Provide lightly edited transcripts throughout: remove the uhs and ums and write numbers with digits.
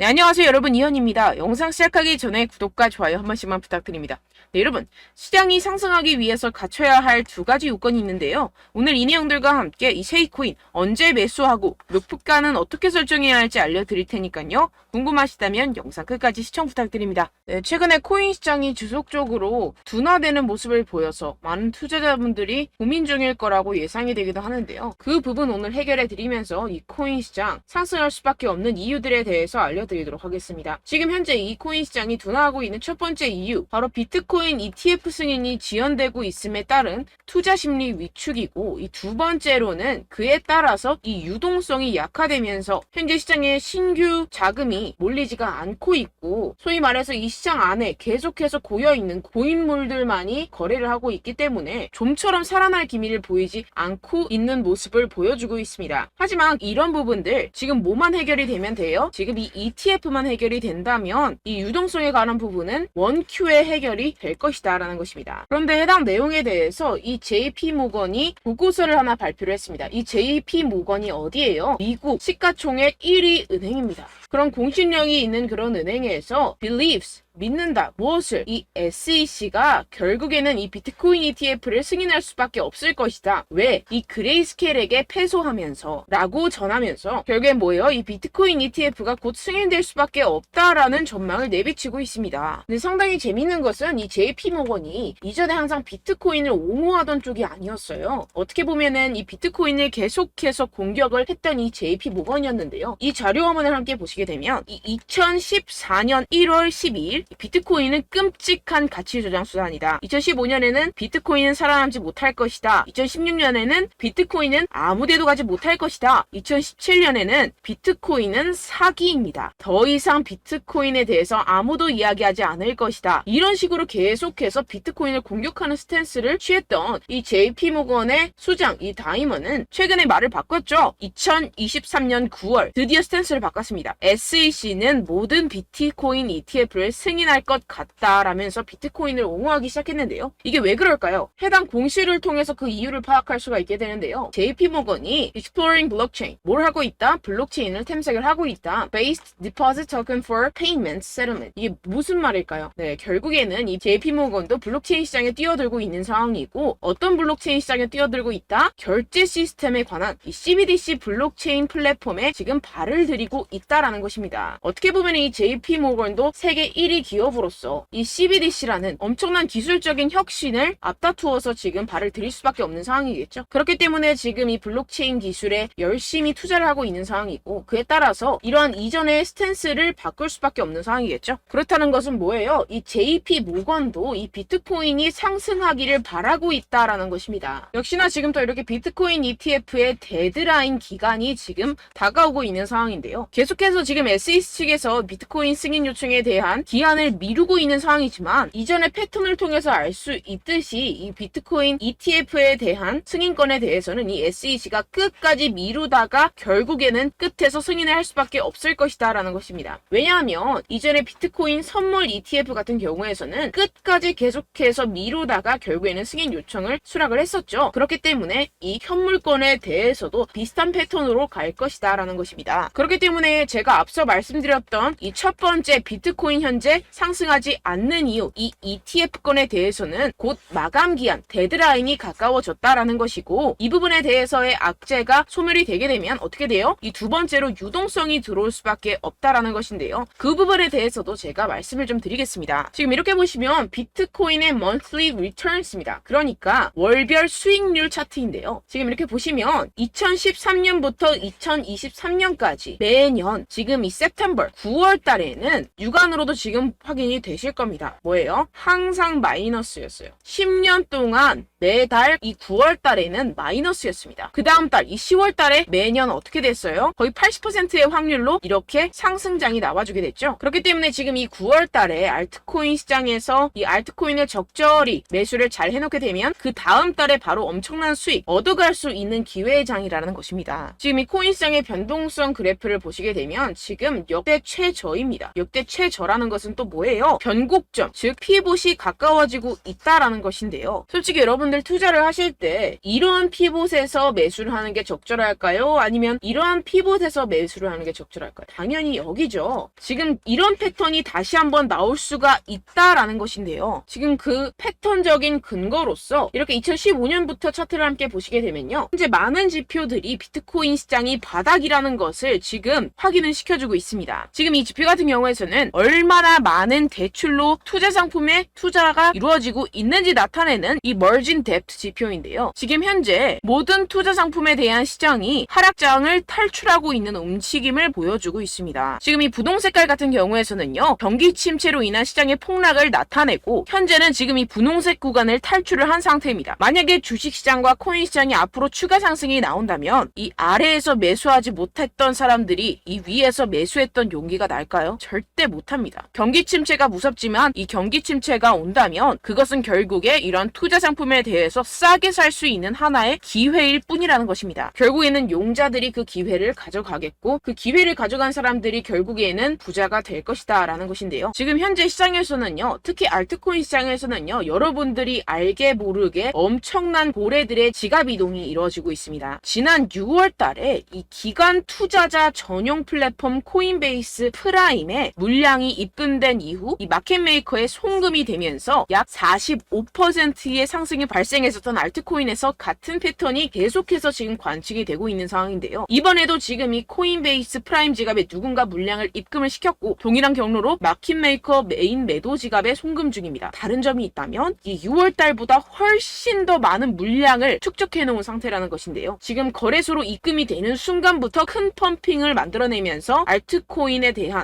네, 안녕하세요 여러분, 이현입니다. 영상 시작하기 전에 구독과 좋아요 한 번씩만 부탁드립니다. 네, 여러분, 시장이 상승하기 위해서 갖춰야 할 두 가지 요건이 있는데요. 오늘 이 내용들과 함께 이 쉐이코인 언제 매수하고 목표가는 어떻게 설정해야 할지 알려드릴 테니까요. 궁금하시다면 영상 끝까지 시청 부탁드립니다. 네, 최근에 코인 시장이 지속적으로 둔화되는 모습을 보여서 많은 투자자분들이 고민 중일 거라고 예상이 되기도 하는데요. 그 부분 오늘 해결해 드리면서 이 코인 시장 상승할 수밖에 없는 이유들에 대해서 알려드리도록 하겠습니다. 지금 현재 이 코인 시장이 둔화하고 있는 첫 번째 이유, 바로 비트코인 ETF 승인이 지연되고 있음에 따른 투자 심리 위축이고, 이 두 번째로는 그에 따라서 이 유동성이 약화되면서 현재 시장에 신규 자금이 몰리지가 않고 있고, 소위 말해서 이 시장 안에 계속해서 고여있는 고인물들만이 거래를 하고 있기 때문에 좀처럼 살아날 기미를 보이지 않고 있는 모습을 보여주고 있습니다. 하지만 이런 부분들 지금 뭐만 해결이 되면 돼요? 지금 이 ETF만 해결이 된다면 이 유동성에 관한 부분은 원큐에 해결이 될 것이다 라는 것입니다. 그런데 해당 내용에 대해서 이 JP모건이 보고서를 하나 발표를 했습니다. 이 JP모건이 어디예요? 미국 시가총액 1위 은행입니다. 그런 공신력이 있는 그런 은행에서 believes, 믿는다. 무엇을? 이 SEC가 결국에는 이 비트코인 ETF를 승인할 수밖에 없을 것이다. 왜? 이 그레이스케일에게 패소하면서 라고 전하면서 결국엔 뭐예요? 이 비트코인 ETF가 곧 승인될 수밖에 없다라는 전망을 내비치고 있습니다. 근데 상당히 재밌는 것은 이 JP모건이 이전에 항상 비트코인을 옹호하던 쪽이 아니었어요. 어떻게 보면은 이 비트코인을 계속해서 공격을 했던 이 JP모건이었는데요. 이 자료 화면을 함께 보시게 되면 이 2014년 1월 12일 비트코인은 끔찍한 가치 조작 수단이다. 2015년에는 비트코인은 살아남지 못할 것이다. 2016년에는 비트코인은 아무데도 가지 못할 것이다. 2017년에는 비트코인은 사기입니다. 더 이상 비트코인에 대해서 아무도 이야기하지 않을 것이다. 이런 식으로 계속해서 비트코인을 공격하는 스탠스를 취했던 이 JP모건의 수장 이 다이먼은 최근에 말을 바꿨죠. 2023년 9월 드디어 스탠스를 바꿨습니다. SEC는 모든 비트코인 ETF를 승인할 것 같다라면서 비트코인을 옹호하기 시작했는데요. 이게 왜 그럴까요? 해당 공시를 통해서 그 이유를 파악할 수가 있게 되는데요. JP모건이 Exploring Blockchain, 뭘 하고 있다? 블록체인을 탐색을 하고 있다. Based Deposit Token for Payment Settlement. 이게 무슨 말일까요? 네, 결국에는 이 JP모건도 블록체인 시장에 뛰어들고 있는 상황이고, 어떤 블록체인 시장에 뛰어들고 있다? 결제 시스템에 관한 이 CBDC 블록체인 플랫폼에 지금 발을 들이고 있다라는 것입니다. 어떻게 보면 이 JP모건도 세계 1위 기업으로서 이 CBDC라는 엄청난 기술적인 혁신을 앞다투어서 지금 발을 들일 수밖에 없는 상황이겠죠. 그렇기 때문에 지금 이 블록체인 기술에 열심히 투자를 하고 있는 상황이고, 그에 따라서 이러한 이전의 스탠스를 바꿀 수밖에 없는 상황이겠죠. 그렇다는 것은 뭐예요? 이 JP모건도 이 비트코인이 상승하기를 바라고 있다라는 것입니다. 역시나 지금 또 이렇게 비트코인 ETF의 데드라인 기간이 지금 다가오고 있는 상황인데요. 계속해서 지금 SEC 측에서 비트코인 승인 요청에 대한 기한을 미루고 있는 상황이지만, 이전의 패턴을 통해서 알 수 있듯이 이 비트코인 ETF에 대한 승인권에 대해서는 이 SEC가 끝까지 미루다가 결국에는 끝에서 승인을 할 수밖에 없을 것이다 라는 것입니다. 왜냐하면 이전에 비트코인 선물 ETF 같은 경우에서는 끝까지 계속해서 미루다가 결국에는 승인 요청을 수락을 했었죠. 그렇기 때문에 이 현물권에 대해서도 비슷한 패턴으로 갈 것이다 라는 것입니다. 그렇기 때문에 제가 앞서 말씀드렸던 이 첫 번째 비트코인 현재 상승하지 않는 이유, 이 ETF권에 대해서는 곧 마감 기한, 데드라인이 가까워졌다라는 것이고, 이 부분에 대해서의 악재가 소멸이 되게 되면 어떻게 돼요? 이 두 번째로 유동성이 들어올 수밖에 없다라는 것인데요. 그 부분에 대해서도 제가 말씀을 좀 드리겠습니다. 지금 이렇게 보시면 비트코인의 monthly returns입니다. 그러니까 월별 수익률 차트인데요. 지금 이렇게 보시면 2013년부터 2023년까지 매년 지금 이 September 9월 달에는 육안으로도 지금 확인이 되실 겁니다. 뭐예요? 항상 마이너스였어요. 10년 동안 매달 이 9월 달에는 마이너스였습니다. 그 다음 달 이 10월 달에 매년 어떻게 됐어요? 거의 80%의 확률로 이렇게 상승장이 나와주게 됐죠. 그렇기 때문에 지금 이 9월 달에 알트코인 시장에서 이 알트코인을 적절히 매수를 잘 해놓게 되면 그 다음 달에 바로 엄청난 수익 얻어갈 수 있는 기회의 장이라는 것입니다. 지금 이 코인 시장의 변동성 그래프를 보시게 되면 보시면 지금 역대 최저입니다. 역대 최저라는 것은 또 뭐예요? 변곡점, 즉 피봇이 가까워지고 있다라는 것인데요. 솔직히 여러분들 투자를 하실 때 이러한 피봇에서 매수를 하는 게 적절할까요? 아니면 이러한 피봇에서 매수를 하는 게 적절할까요? 당연히 여기죠. 지금 이런 패턴이 다시 한번 나올 수가 있다라는 것인데요. 지금 그 패턴적인 근거로서 이렇게 2015년부터 차트를 함께 보시게 되면요. 현재 많은 지표들이 비트코인 시장이 바닥이라는 것을 지금 확인을 시켜주고 있습니다. 지금 이 지표 같은 경우에서는 얼마나 많은 대출로 투자 상품에 투자가 이루어지고 있는지 나타내는 이 머진 뎁트 지표인데요. 지금 현재 모든 투자 상품에 대한 시장이 하락장을 탈출하고 있는 움직임을 보여주고 있습니다. 지금 이 부동 색깔 같은 경우에서는요. 경기 침체로 인한 시장의 폭락을 나타내고 현재는 지금 이 분홍색 구간을 탈출을 한 상태입니다. 만약에 주식시장과 코인시장이 앞으로 추가 상승이 나온다면 이 아래에서 매수하지 못했던 사람들이 이 위에서 매수했던 용기가 날까요? 절대 못합니다. 경기 침체가 무섭지만 이 경기 침체가 온다면 그것은 결국에 이런 투자 상품에 대해서 싸게 살 수 있는 하나의 기회일 뿐이라는 것입니다. 결국에는 용자들이 그 기회를 가져가겠고 그 기회를 가져간 사람들이 결국에는 부자가 될 것이다 라는 것인데요. 지금 현재 시장에서는요. 특히 알트코인 시장에서는요. 여러분들이 알게 모르게 엄청난 고래들의 지갑 이동이 이루어지고 있습니다. 지난 6월 달에 이 기관 투자자 전용 플랫폼 코인베이스 프라임에 물량이 입금된 이후 이 마켓메이커의 송금이 되면서 약 45%의 상승이 발생했었던 알트코인에서 같은 패턴이 계속해서 지금 관측이 되고 있는 상황인데요. 이번에도 지금 이 코인베이스 프라임 지갑에 누군가 물량을 입금을 시켰고 동일한 경로로 마켓메이커 메인 매도 지갑에 송금 중입니다. 다른 점이 있다면 이 6월 달보다 훨씬 더 많은 물량을 축적해 놓은 상태라는 것인데요. 지금 거래소로 입금이 되는 순간부터 큰 펌핑을 만들어내면서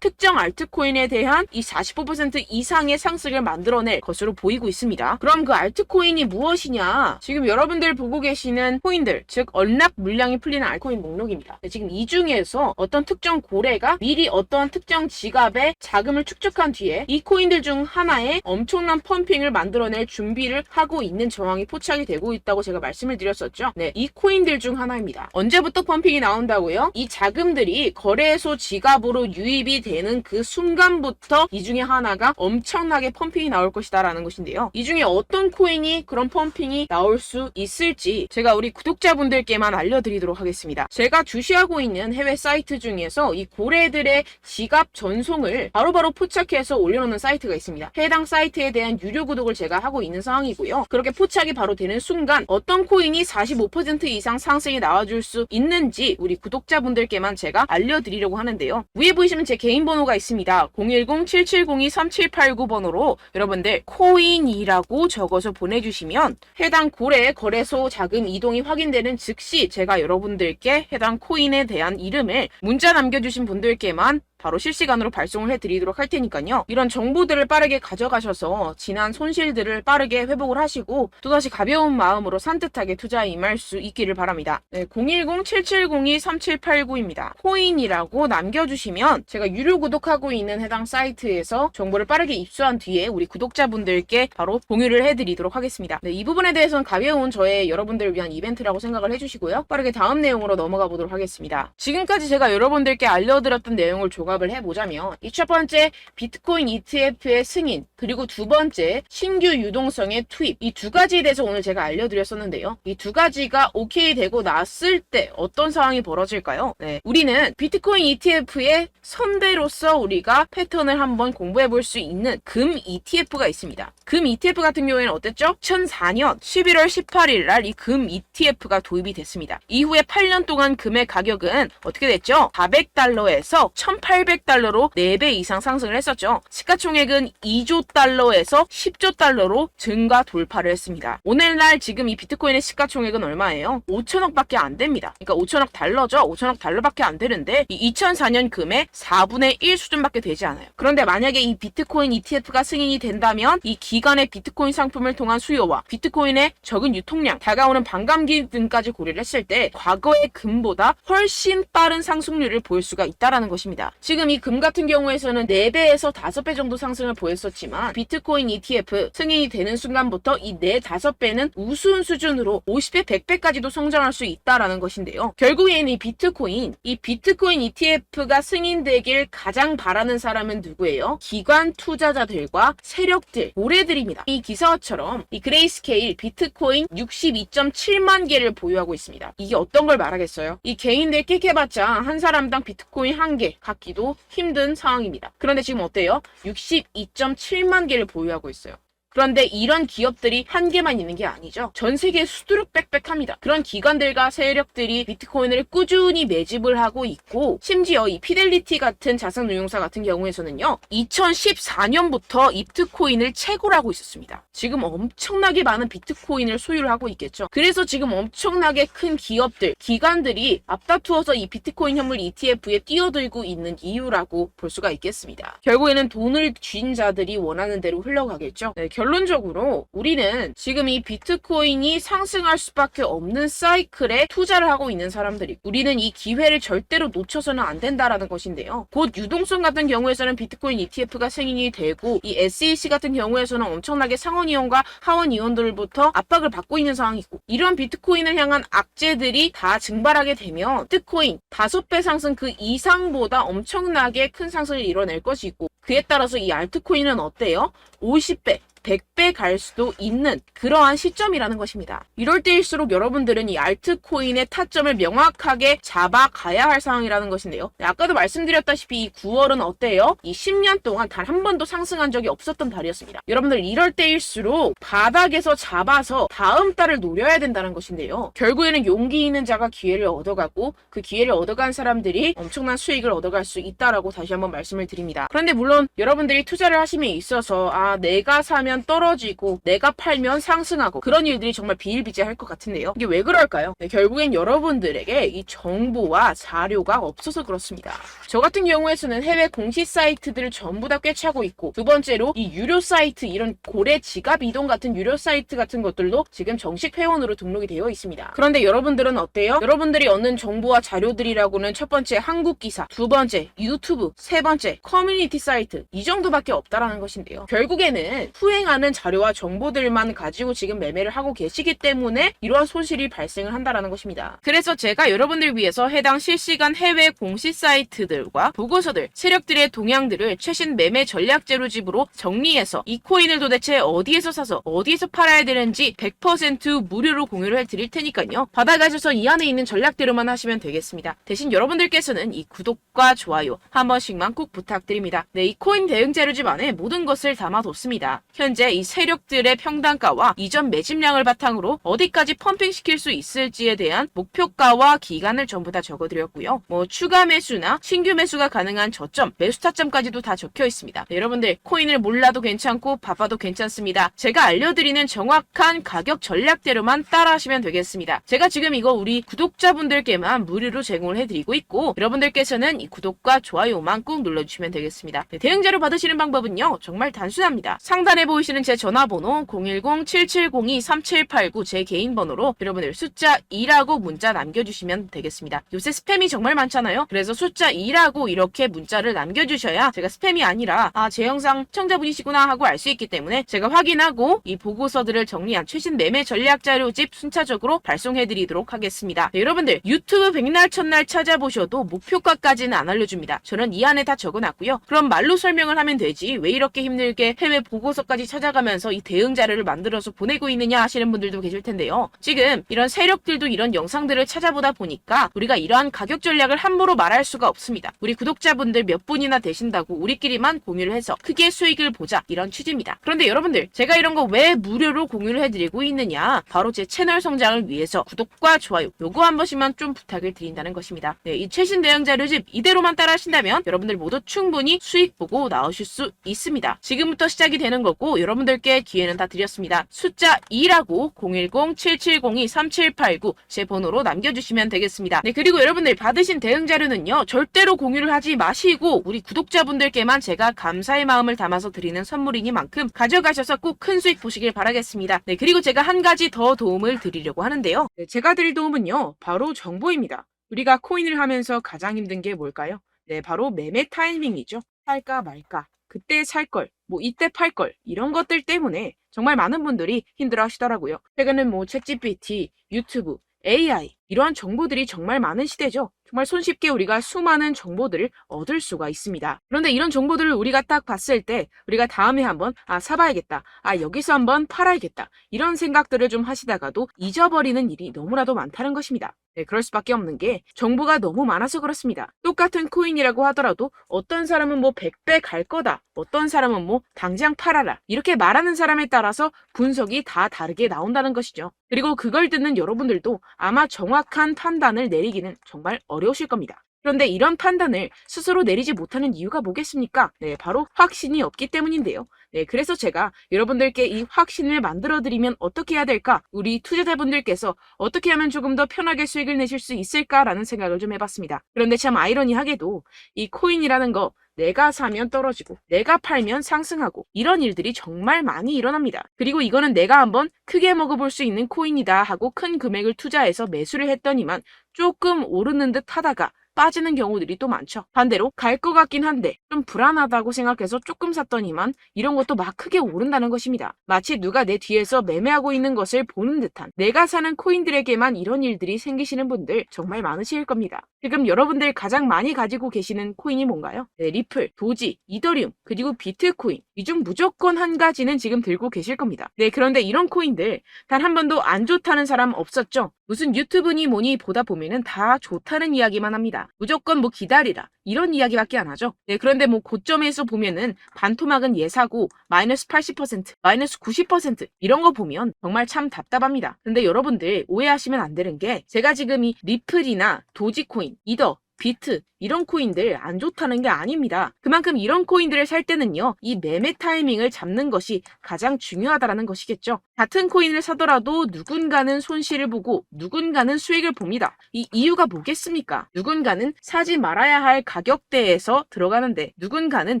특정 알트코인에 대한 이 45% 이상의 상승을 만들어낼 것으로 보이고 있습니다. 그럼 그 알트코인이 무엇이냐? 지금 여러분들 보고 계시는 코인들, 즉 언락 물량이 풀리는 알트코인 목록입니다. 지금 이 중에서 어떤 특정 고래가 미리 어떤 특정 지갑에 자금을 축적한 뒤에 이 코인들 중 하나에 엄청난 펌핑을 만들어낼 준비를 하고 있는 정황이 포착이 되고 있다고 제가 말씀을 드렸었죠. 네, 이 코인들 중 하나입니다. 언제부터 펌핑이 나온다고요? 이 자금들이 거래소 지갑으로 유입이 되는 그 순간부터 이 중에 하나가 엄청나게 펌핑이 나올 것이다 라는 것인데요. 이 중에 어떤 코인이 그런 펌핑이 나올 수 있을지 제가 우리 구독자분들께만 알려드리도록 하겠습니다. 제가 주시하고 있는 해외 사이트 중에서 이 고래들의 지갑 전송을 바로바로 포착해서 올려놓는 사이트가 있습니다. 해당 사이트에 대한 유료 구독을 제가 하고 있는 상황이고요. 그렇게 포착이 바로 되는 순간 어떤 코인이 45% 이상 상승이 나와줄 수 있는지 우리 구독자분들께만 제가 알려드리려고 하는데요. 위에 보이시면 제 개인 번호가 있습니다. 010-7702-3789번호로 여러분들 코인이라고 적어서 보내주시면 해당 고래 거래소 자금 이동이 확인되는 즉시 제가 여러분들께 해당 코인에 대한 이름을 문자 남겨주신 분들께만 바로 실시간으로 발송을 해드리도록 할 테니까요. 이런 정보들을 빠르게 가져가셔서 지난 손실들을 빠르게 회복을 하시고 또다시 가벼운 마음으로 산뜻하게 투자에 임할 수 있기를 바랍니다. 네, 010-7702-3789입니다. 코인이라고 남겨주시면 제가 유료 구독하고 있는 해당 사이트에서 정보를 빠르게 입수한 뒤에 우리 구독자분들께 바로 공유를 해드리도록 하겠습니다. 네, 이 부분에 대해서는 가벼운 저의 여러분들을 위한 이벤트라고 생각을 해주시고요. 빠르게 다음 내용으로 넘어가 보도록 하겠습니다. 지금까지 제가 여러분들께 알려드렸던 내용을 조갑을 해보자면 이 첫 번째 비트코인 ETF의 승인, 그리고 두 번째 신규 유동성의 투입, 이 두 가지에 대해서 오늘 제가 알려드렸었는데요. 이 두 가지가 오케이 되고 났을 때 어떤 상황이 벌어질까요? 네, 우리는 비트코인 ETF의 선배로서 우리가 패턴을 한번 공부해 볼 수 있는 금 ETF가 있습니다. 금 ETF 같은 경우에는 어땠죠? 2004년 11월 18일 날 이 금 ETF가 도입이 됐습니다. 이후에 8년 동안 금의 가격은 어떻게 됐죠? 400달러에서 1800달러로 4배 이상 상승을 했었죠. 시가총액은 2조 달러에서 10조 달러로 증가 돌파를 했습니다. 오늘날 지금 이 비트코인의 시가총액은 얼마예요? 5천억밖에 안 됩니다. 그러니까 5천억 달러죠. 5천억 달러밖에 안 되는데 이 2004년 금의 4분의 1 수준밖에 되지 않아요. 그런데 만약에 이 비트코인 ETF가 승인이 된다면 이 기간의 비트코인 상품을 통한 수요와 비트코인의 적은 유통량, 다가오는 반감기 등까지 고려를 했을 때 과거의 금보다 훨씬 빠른 상승률을 보일 수가 있다는 것입니다. 지금 이 금 같은 경우에서는 4배에서 5배 정도 상승을 보였었지만 비트코인 ETF 승인이 되는 순간부터 이 4, 5배는 우스운 수준으로 50배, 100배까지도 성장할 수 있다라는 것인데요. 결국에는 이 비트코인 ETF가 승인되길 가장 바라는 사람은 누구예요? 기관 투자자들과 세력들, 고래들입니다. 이 기사처럼 이 그레이스케일 비트코인 62.7만 개를 보유하고 있습니다. 이게 어떤 걸 말하겠어요? 이 개인들 끽해봤자 한 사람당 비트코인 1개 갖기도 힘든 상황입니다. 그런데 지금 어때요? 62.7만 개를 보유하고 있어요. 그런데 이런 기업들이 한 개만 있는 게 아니죠. 전 세계에 수두룩 빽빽합니다. 그런 기관들과 세력들이 비트코인을 꾸준히 매집을 하고 있고, 심지어 이 피델리티 같은 자산운용사 같은 경우에서는요, 2014년부터 비트코인을 채굴하고 있었습니다. 지금 엄청나게 많은 비트코인을 소유를 하고 있겠죠. 그래서 지금 엄청나게 큰 기업들, 기관들이 앞다투어서 이 비트코인 현물 ETF에 뛰어들고 있는 이유라고 볼 수가 있겠습니다. 결국에는 돈을 쥔 자들이 원하는 대로 흘러가겠죠. 네, 결론적으로 우리는 지금 이 비트코인이 상승할 수밖에 없는 사이클에 투자를 하고 있는 사람들이, 우리는 이 기회를 절대로 놓쳐서는 안 된다라는 것인데요. 곧 유동성 같은 경우에서는 비트코인 ETF가 승인이 되고, 이 SEC 같은 경우에서는 엄청나게 상원의원과 하원의원들부터 압박을 받고 있는 상황이고, 이런 비트코인을 향한 악재들이 다 증발하게 되면 비트코인 5배 상승 그 이상보다 엄청나게 큰 상승을 이뤄낼 것이고, 그에 따라서 이 알트코인은 어때요? 50배, 100배 갈 수도 있는 그러한 시점이라는 것입니다. 이럴 때일수록 여러분들은 이 알트코인의 타점을 명확하게 잡아가야 할 상황이라는 것인데요. 아까도 말씀드렸다시피 이 9월은 어때요? 이 10년 동안 단 한 번도 상승한 적이 없었던 달이었습니다. 여러분들 이럴 때일수록 바닥에서 잡아서 다음 달을 노려야 된다는 것인데요. 결국에는 용기 있는 자가 기회를 얻어가고, 그 기회를 얻어간 사람들이 엄청난 수익을 얻어갈 수 있다라고 다시 한번 말씀을 드립니다. 그런데 물론 여러분들이 투자를 하심에 있어서 내가 사면 떨어지고 내가 팔면 상승하고 그런 일들이 정말 비일비재할 것 같은데요. 이게 왜 그럴까요? 네, 결국엔 여러분들에게 이 정보와 자료가 없어서 그렇습니다. 저 같은 경우에서는 해외 공시 사이트들을 전부 다 꿰차고 있고, 두 번째로 이 유료 사이트, 이런 고래 지갑 이동 같은 유료 사이트 같은 것들도 지금 정식 회원으로 등록이 되어 있습니다. 그런데 여러분들은 어때요? 여러분들이 얻는 정보와 자료들이라고는 첫 번째 한국 기사, 두 번째 유튜브, 세 번째 커뮤니티 사이트, 이 정도밖에 없다라는 것인데요. 결국에는 후행하는 자료와 정보들만 가지고 지금 매매를 하고 계시기 때문에 이러한 손실이 발생을 한다라는 것입니다. 그래서 제가 여러분들 위해서 해당 실시간 해외 공시 사이트들과 보고서들, 세력들의 동향들을 최신 매매 전략 재료집으로 정리해서 이 코인을 도대체 어디에서 사서 어디에서 팔아야 되는지 100% 무료로 공유를 해드릴 테니까요. 받아가셔서 이 안에 있는 전략대로만 하시면 되겠습니다. 대신 여러분들께서는 이 구독과 좋아요 한 번씩만 꼭 부탁드립니다. 네, 이 코인 대응 재료집 안에 모든 것을 담아뒀습니다. 현재 이 세력들의 평단가와 이전 매집량을 바탕으로 어디까지 펌핑시킬 수 있을지에 대한 목표가와 기간을 전부 다 적어드렸고요. 추가 매수나 신규 매수가 가능한 저점, 매수 타점까지도 다 적혀 있습니다. 네, 여러분들 코인을 몰라도 괜찮고 바빠도 괜찮습니다. 제가 알려드리는 정확한 가격 전략대로만 따라하시면 되겠습니다. 제가 지금 이거 우리 구독자분들께만 무료로 제공을 해드리고 있고, 여러분들께서는 이 구독과 좋아요만 꾹 눌러주시면 되겠습니다. 네, 대응 자료 받으시는 방법은요, 정말 단순합니다. 상단에 보이시는 제 전화번호 010-7702-3789 제 개인 번호로 여러분들 숫자 2라고 문자 남겨주시면 되겠습니다. 요새 스팸이 정말 많잖아요. 그래서 숫자 2라고 이렇게 문자를 남겨주셔야 제가 스팸이 아니라 제 영상 시청자분이시구나 하고 알 수 있기 때문에 제가 확인하고 이 보고서들을 정리한 최신 매매 전략 자료집 순차적으로 발송해드리도록 하겠습니다. 네, 여러분들 유튜브 백날 첫날 찾아보셔도 목표가까지는 안 알려줍니다. 저는 이 안에 다 적어놨고요. 그럼 말로 설명을 하면 되지 왜 이렇게 힘들게 해외 보고서까지 찾아가면서 이 대응 자료를 만들어서 보내고 있느냐 하시는 분들도 계실 텐데요. 지금 이런 세력들도 이런 영상들을 찾아보다 보니까 우리가 이러한 가격 전략을 함부로 말할 수가 없습니다. 우리 구독자분들 몇 분이나 되신다고 우리끼리만 공유를 해서 크게 수익을 보자, 이런 취지입니다. 그런데 여러분들, 제가 이런 거 왜 무료로 공유를 해드리고 있느냐, 바로 제 채널 성장을 위해서 구독과 좋아요 요거 한 번씩만 좀 부탁을 드린다는 것입니다. 네, 이 최신 대응 자료집 이대로만 따라 하신다면 여러분들 모두 충분히 수익 보고 나오실 수 있습니다. 지금부터 시작이 되는 거고 여러분들께 기회는 다 드렸습니다. 숫자 2라고 010-7702-3789 제 번호로 남겨주시면 되겠습니다. 네, 그리고 여러분들 받으신 대응 자료는요, 절대로 공유를 하지 마시고 우리 구독자분들께만 제가 감사의 마음을 담아서 드리는 선물이니만큼 가져가셔서 꼭 큰 수익 보시길 바라겠습니다. 네, 그리고 제가 한 가지 더 도움을 드리려고 하는데요. 네, 제가 드릴 도움은요, 바로 정보입니다. 우리가 코인을 하면서 가장 힘든 게 뭘까요? 네, 바로 매매 타이밍이죠. 살까 말까, 그때 살 걸, 뭐 이때 팔 걸, 이런 것들 때문에 정말 많은 분들이 힘들어 하시더라고요. 최근엔 뭐 챗GPT, 유튜브, AI 이러한 정보들이 정말 많은 시대죠. 정말 손쉽게 우리가 수많은 정보들을 얻을 수가 있습니다. 그런데 이런 정보들을 우리가 딱 봤을 때 우리가 다음에 한번 사봐야겠다. 여기서 한번 팔아야겠다. 이런 생각들을 좀 하시다가도 잊어버리는 일이 너무나도 많다는 것입니다. 네, 그럴 수밖에 없는 게 정보가 너무 많아서 그렇습니다. 똑같은 코인이라고 하더라도 어떤 사람은 뭐 100배 갈 거다. 어떤 사람은 뭐 당장 팔아라. 이렇게 말하는 사람에 따라서 분석이 다 다르게 나온다는 것이죠. 그리고 그걸 듣는 여러분들도 아마 정확한 판단을 내리기는 정말 어려우실 겁니다. 그런데 이런 판단을 스스로 내리지 못하는 이유가 뭐겠습니까? 네, 바로 확신이 없기 때문인데요. 네, 그래서 제가 여러분들께 이 확신을 만들어드리면 어떻게 해야 될까? 우리 투자자분들께서 어떻게 하면 조금 더 편하게 수익을 내실 수 있을까라는 생각을 좀 해봤습니다. 그런데 참 아이러니하게도 이 코인이라는 거 내가 사면 떨어지고 내가 팔면 상승하고 이런 일들이 정말 많이 일어납니다. 그리고 이거는 내가 한번 크게 먹어볼 수 있는 코인이다 하고 큰 금액을 투자해서 매수를 했더니만 조금 오르는 듯 하다가 빠지는 경우들이 또 많죠. 반대로 갈 것 같긴 한데 좀 불안하다고 생각해서 조금 샀더니만 이런 것도 막 크게 오른다는 것입니다. 마치 누가 내 뒤에서 매매하고 있는 것을 보는 듯한, 내가 사는 코인들에게만 이런 일들이 생기시는 분들 정말 많으실 겁니다. 지금 여러분들 가장 많이 가지고 계시는 코인이 뭔가요? 네, 리플, 도지, 이더리움, 그리고 비트코인. 이 중 무조건 한 가지는 지금 들고 계실 겁니다. 네, 그런데 이런 코인들 단 한 번도 안 좋다는 사람 없었죠? 무슨 유튜브니 뭐니 보다 보면은 다 좋다는 이야기만 합니다. 무조건 뭐 기다리라 이런 이야기밖에 안 하죠. 네, 그런데 뭐 고점에서 보면은 반토막은 예사고 마이너스 80%, 마이너스 90% 이런 거 보면 정말 참 답답합니다. 근데 여러분들 오해하시면 안 되는 게 제가 지금 이 리플이나 도지코인, 이더, 비트 이런 코인들 안 좋다는 게 아닙니다. 그만큼 이런 코인들을 살 때는요, 이 매매 타이밍을 잡는 것이 가장 중요하다는 것이겠죠. 같은 코인을 사더라도 누군가는 손실을 보고 누군가는 수익을 봅니다. 이 이유가 뭐겠습니까? 누군가는 사지 말아야 할 가격대에서 들어가는데 누군가는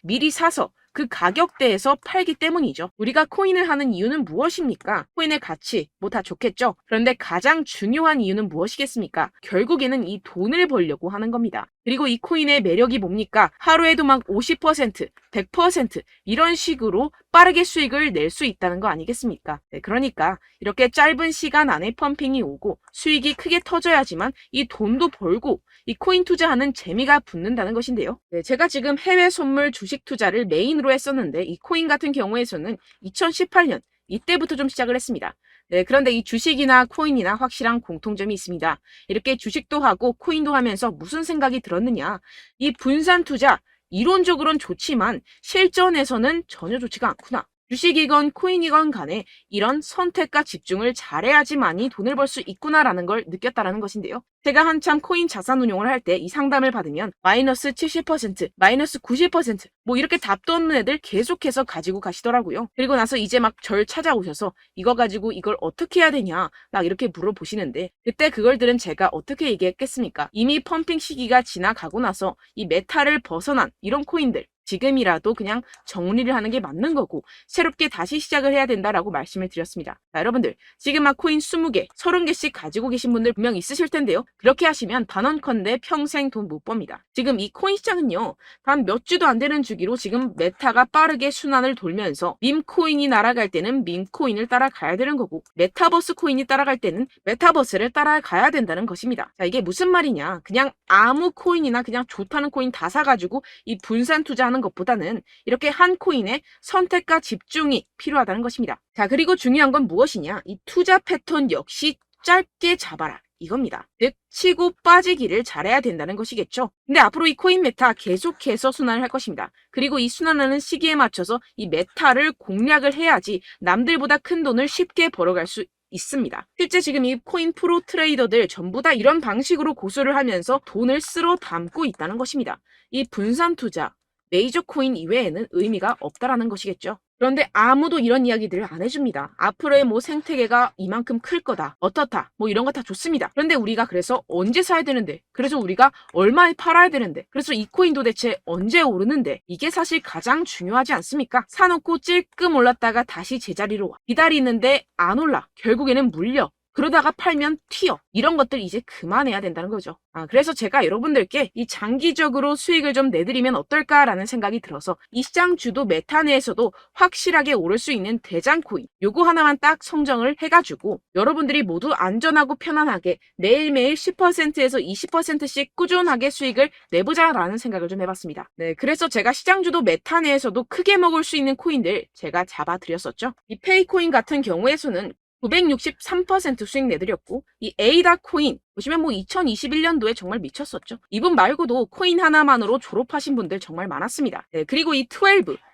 미리 사서 그 가격대에서 팔기 때문이죠. 우리가 코인을 하는 이유는 무엇입니까? 코인의 가치, 뭐 다 좋겠죠? 그런데 가장 중요한 이유는 무엇이겠습니까? 결국에는 이 돈을 벌려고 하는 겁니다. 그리고 이 코인의 매력이 뭡니까? 하루에도 막 50%, 100% 이런 식으로 빠르게 수익을 낼 수 있다는 거 아니겠습니까? 네, 그러니까 이렇게 짧은 시간 안에 펌핑이 오고 수익이 크게 터져야지만 이 돈도 벌고 이 코인 투자하는 재미가 붙는다는 것인데요. 네, 제가 지금 해외 선물 주식 투자를 메인으로 했었는데 이 코인 같은 경우에서는 2018년 이때부터 좀 시작을 했습니다. 네, 그런데 이 주식이나 코인이나 확실한 공통점이 있습니다. 이렇게 주식도 하고 코인도 하면서 무슨 생각이 들었느냐? 이 분산 투자, 이론적으로는 좋지만 실전에서는 전혀 좋지가 않구나. 주식이건 코인이건 간에 이런 선택과 집중을 잘해야지만이 돈을 벌 수 있구나라는 걸 느꼈다라는 것인데요. 제가 한참 코인 자산 운용을 할 때 이 상담을 받으면 마이너스 70%, 마이너스 90% 뭐 이렇게 답도 없는 애들 계속해서 가지고 가시더라고요. 그리고 나서 이제 막 절 찾아오셔서 이거 가지고 이걸 어떻게 해야 되냐 막 이렇게 물어보시는데 그때 그걸 들은 제가 어떻게 얘기했겠습니까? 이미 펌핑 시기가 지나가고 나서 이 메타를 벗어난 이런 코인들 지금이라도 그냥 정리를 하는 게 맞는 거고 새롭게 다시 시작을 해야 된다라고 말씀을 드렸습니다. 자, 여러분들 지금 막 코인 20개, 30개씩 가지고 계신 분들 분명 있으실 텐데요. 그렇게 하시면 단언컨대 평생 돈 못 법니다. 지금 이 코인 시장은요. 단 몇 주도 안 되는 주기로 지금 메타가 빠르게 순환을 돌면서 밈코인이 날아갈 때는 밈코인을 따라가야 되는 거고 메타버스 코인이 따라갈 때는 메타버스를 따라가야 된다는 것입니다. 자, 이게 무슨 말이냐. 그냥 아무 코인이나 그냥 좋다는 코인 다 사가지고 이 분산 투자하는 것보다는 이렇게 한 코인에 선택과 집중이 필요하다는 것입니다. 자, 그리고 중요한 건 무엇이냐? 이 투자 패턴 역시 짧게 잡아라. 이겁니다. 즉 치고 빠지기를 잘해야 된다는 것이겠죠. 근데 앞으로 이 코인 메타 계속해서 순환을 할 것입니다. 그리고 이 순환하는 시기에 맞춰서 이 메타를 공략을 해야지 남들보다 큰 돈을 쉽게 벌어갈 수 있습니다. 실제 지금 이 코인 프로 트레이더들 전부 다 이런 방식으로 고수를 하면서 돈을 쓸어 담고 있다는 것입니다. 이 분산 투자, 메이저 코인 이외에는 의미가 없다라는 것이겠죠. 그런데 아무도 이런 이야기들을 안 해줍니다. 앞으로의 뭐 생태계가 이만큼 클 거다. 어떻다. 뭐 이런 거 다 좋습니다. 그런데 우리가 그래서 언제 사야 되는데? 그래서 우리가 얼마에 팔아야 되는데? 그래서 이 코인 도대체 언제 오르는데? 이게 사실 가장 중요하지 않습니까? 사놓고 찔끔 올랐다가 다시 제자리로 와. 기다리는데 안 올라. 결국에는 물려. 그러다가 팔면 튀어. 이런 것들 이제 그만해야 된다는 거죠. 그래서 제가 여러분들께 이 장기적으로 수익을 좀 내드리면 어떨까라는 생각이 들어서 이 시장 주도 메타 내에서도 확실하게 오를 수 있는 대장 코인 요거 하나만 딱 선정을 해가지고 여러분들이 모두 안전하고 편안하게 매일매일 10%에서 20%씩 꾸준하게 수익을 내보자라는 생각을 좀 해봤습니다. 네, 그래서 제가 시장 주도 메타 내에서도 크게 먹을 수 있는 코인들 제가 잡아드렸었죠. 이 페이코인 같은 경우에서는 963% 수익 내드렸고, 이 에이다 코인 보시면 2021년도에 정말 미쳤었죠. 이분 말고도 코인 하나만으로 졸업하신 분들 정말 많았습니다. 네, 그리고 이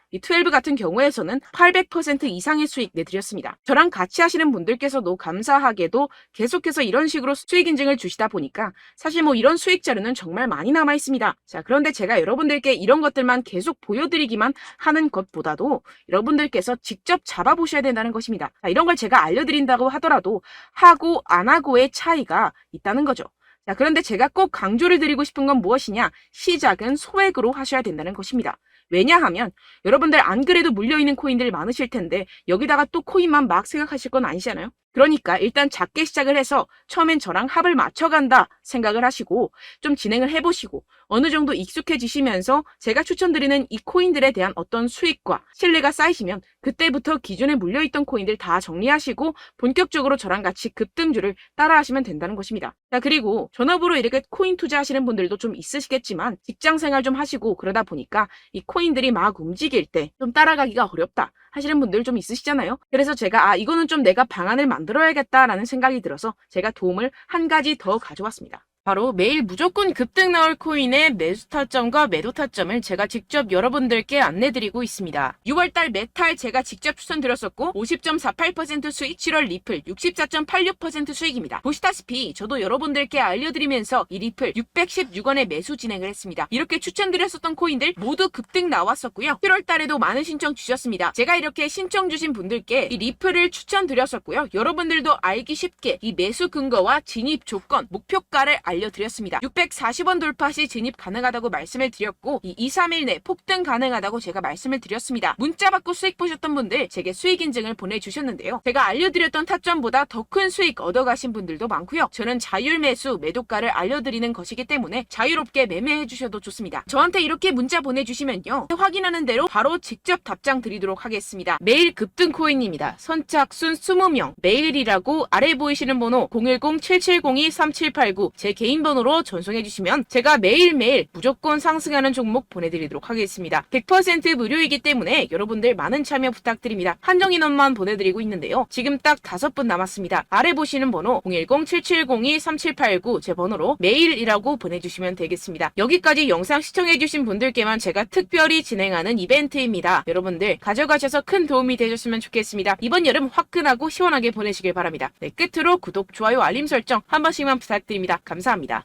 12 같은 경우에서는 800% 이상의 수익 내드렸습니다. 저랑 같이 하시는 분들께서도 감사하게도 계속해서 이런 식으로 수익 인증을 주시다 보니까 사실 이런 수익 자료는 정말 많이 남아 있습니다. 자, 그런데 제가 여러분들께 이런 것들만 계속 보여드리기만 하는 것보다도 여러분들께서 직접 잡아보셔야 된다는 것입니다. 자, 이런 걸 제가 알려드린다고 하더라도 하고 안 하고의 차이가 있다는 거죠. 자, 그런데 제가 꼭 강조를 드리고 싶은 건 무엇이냐? 시작은 소액으로 하셔야 된다는 것입니다. 왜냐하면 여러분들 안 그래도 물려있는 코인들 많으실 텐데 여기다가 또 코인만 막 생각하실 건 아니잖아요. 그러니까 일단 작게 시작을 해서 처음엔 저랑 합을 맞춰간다 생각을 하시고 좀 진행을 해보시고 어느 정도 익숙해지시면서 제가 추천드리는 이 코인들에 대한 어떤 수익과 신뢰가 쌓이시면 그때부터 기존에 물려있던 코인들 다 정리하시고 본격적으로 저랑 같이 급등주를 따라하시면 된다는 것입니다. 자, 그리고 전업으로 이렇게 코인 투자하시는 분들도 좀 있으시겠지만 직장생활 좀 하시고 그러다 보니까 이 코인들이 막 움직일 때 좀 따라가기가 어렵다 하시는 분들 좀 있으시잖아요. 그래서 제가 이거는 좀 내가 방안을 만들어야겠다라는 생각이 들어서 제가 도움을 한 가지 더 가져왔습니다. 바로 매일 무조건 급등 나올 코인의 매수 타점과 매도 타점을 제가 직접 여러분들께 안내드리고 있습니다. 6월달 메탈 제가 직접 추천드렸었고 50.48% 수익, 7월 리플 64.86% 수익입니다. 보시다시피 저도 여러분들께 알려드리면서 이 리플 616원에 매수 진행을 했습니다. 이렇게 추천드렸었던 코인들 모두 급등 나왔었고요. 7월달에도 많은 신청 주셨습니다. 제가 이렇게 신청 주신 분들께 이 리플을 추천드렸었고요. 여러분들도 알기 쉽게 이 매수 근거와 진입 조건, 목표가를 알려드렸습니다. 640원 돌파 시 진입 가능하다고 말씀을 드렸고 이 2-3일 내 폭등 가능하다고 제가 말씀을 드렸습니다. 문자 받고 수익 보셨던 분들 제게 수익 인증을 보내주셨는데요. 제가 알려드렸던 타점보다 더 큰 수익 얻어가신 분들도 많고요. 저는 자율 매수 매도가를 알려드리는 것이기 때문에 자유롭게 매매해 주셔도 좋습니다. 저한테 이렇게 문자 보내주시면요. 확인하는 대로 바로 직접 답장 드리도록 하겠습니다. 매일 급등 코인입니다. 선착순 20명 매일이라고 아래 보이시는 번호 010-7702-3789 제 개인 번호로 전송해 주시면 제가 매일매일 무조건 상승하는 종목 보내드리도록 하겠습니다. 100% 무료이기 때문에 여러분들 많은 참여 부탁드립니다. 한정 인원만 보내드리고 있는데요. 지금 딱 5분 남았습니다. 아래 보시는 번호 010-7702-3789 제 번호로 메일이라고 보내주시면 되겠습니다. 여기까지 영상 시청해주신 분들께만 제가 특별히 진행하는 이벤트입니다. 여러분들 가져가셔서 큰 도움이 되셨으면 좋겠습니다. 이번 여름 화끈하고 시원하게 보내시길 바랍니다. 네, 끝으로 구독, 좋아요, 알림 설정 한 번씩만 부탁드립니다. 감사합니다.